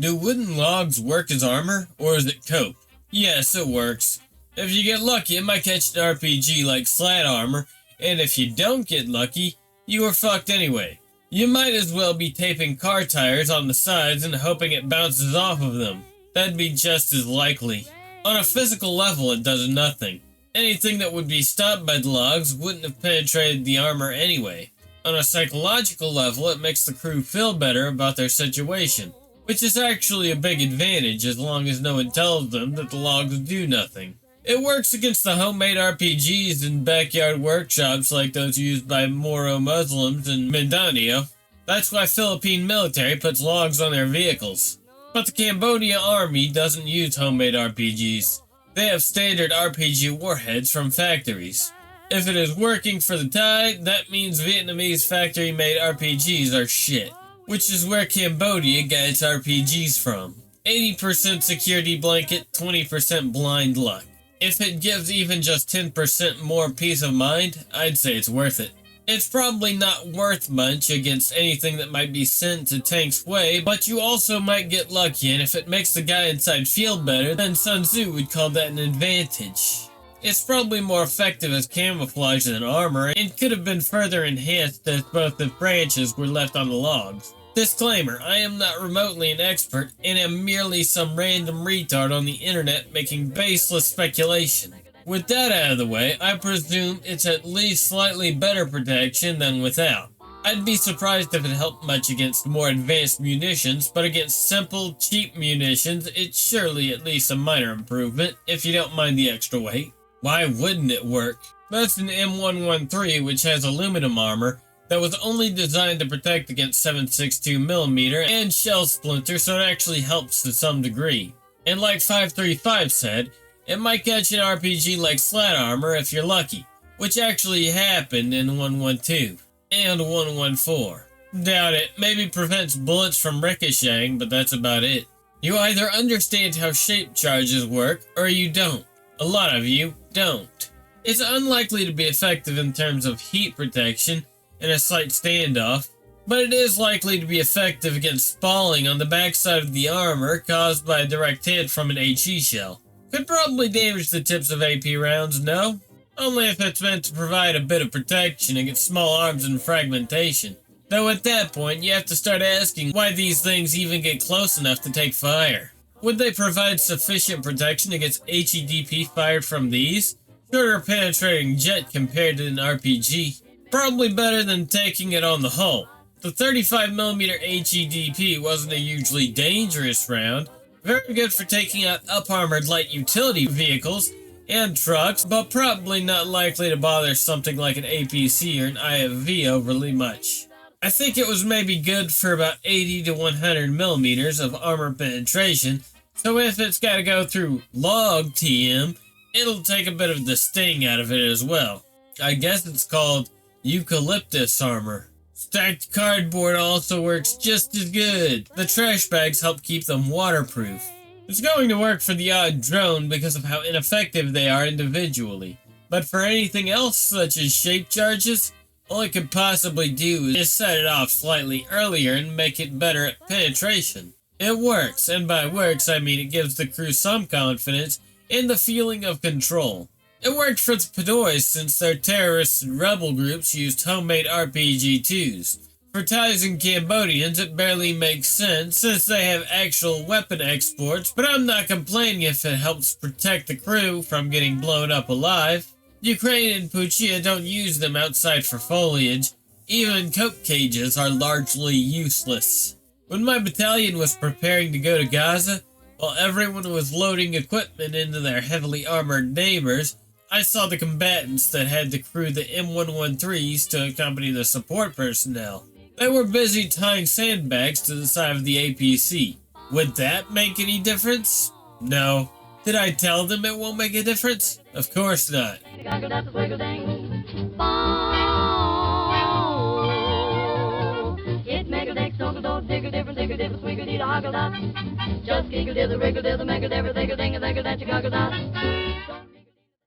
Do wooden logs work as armor, or is it cope? Yes, it works. If you get lucky, it might catch an RPG like slat armor, and if you don't get lucky, you are fucked anyway. You might as well be taping car tires on the sides and hoping it bounces off of them. That'd be just as likely. On a physical level, it does nothing. Anything that would be stopped by the logs wouldn't have penetrated the armor anyway. On a psychological level, it makes the crew feel better about their situation, which is actually a big advantage as long as no one tells them that the logs do nothing. It works against the homemade RPGs in backyard workshops like those used by Moro Muslims in Mindanao. That's why Philippine military puts logs on their vehicles. But the Cambodia army doesn't use homemade RPGs. They have standard RPG warheads from factories. If it is working for the Thai, that means Vietnamese factory-made RPGs are shit, which is where Cambodia got its RPGs from. 80% security blanket, 20% blind luck. If it gives even just 10% more peace of mind, I'd say it's worth it. It's probably not worth much against anything that might be sent to Tank's way, but you also might get lucky, and if it makes the guy inside feel better, then Sun Tzu would call that an advantage. It's probably more effective as camouflage than armor, and could have been further enhanced if both the branches were left on the logs. Disclaimer, I am not remotely an expert, and am merely some random retard on the internet making baseless speculation. With that out of the way, I presume it's at least slightly better protection than without. I'd be surprised if it helped much against more advanced munitions, but against simple, cheap munitions, it's surely at least a minor improvement, if you don't mind the extra weight. Why wouldn't it work? That's an M113, which has aluminum armor that was only designed to protect against 7.62mm and shell splinters, so it actually helps to some degree. And like 535 said, it might catch an RPG like slat armor if you're lucky, which actually happened in 112 and 114. Doubt it, maybe prevents bullets from ricocheting, but that's about it. You either understand how shape charges work, or you don't. A lot of you don't. It's unlikely to be effective in terms of heat protection in a slight standoff, but it is likely to be effective against spalling on the backside of the armor caused by a direct hit from an HE shell. Could probably damage the tips of AP rounds, no? Only if it's meant to provide a bit of protection against small arms and fragmentation. Though at that point, you have to start asking why these things even get close enough to take fire. Would they provide sufficient protection against HEDP fired from these? Shorter penetrating jet compared to an RPG. Probably better than taking it on the hull. The 35mm HEDP wasn't a hugely dangerous round. Very good for taking out up-armored light utility vehicles and trucks, but probably not likely to bother something like an APC or an IFV overly much. I think it was maybe good for about 80 to 100mm of armor penetration, so if it's got to go through log TM, it'll take a bit of the sting out of it as well. I guess it's called eucalyptus armor. Stacked cardboard also works just as good. The trash bags help keep them waterproof. It's going to work for the odd drone because of how ineffective they are individually. But for anything else, such as shape charges, all it could possibly do is set it off slightly earlier and make it better at penetration. It works, and by works I mean it gives the crew some confidence and the feeling of control. It worked for the Pinoys since their terrorists and rebel groups used homemade RPG-2s. For Thais and Cambodians, it barely makes sense since they have actual weapon exports, but I'm not complaining if it helps protect the crew from getting blown up alive. Ukraine and Puchia don't use them outside for foliage. Even coke cages are largely useless. When my battalion was preparing to go to Gaza, while everyone was loading equipment into their heavily armored neighbors, I saw the combatants that had to crew the M113s to accompany the support personnel. They were busy tying sandbags to the side of the APC. Would that make any difference? No. Did I tell them it won't make a difference? Of course not. Just giggle, diddle, wriggle, diddle, make a difference, think a ding, a think that you goggle dot.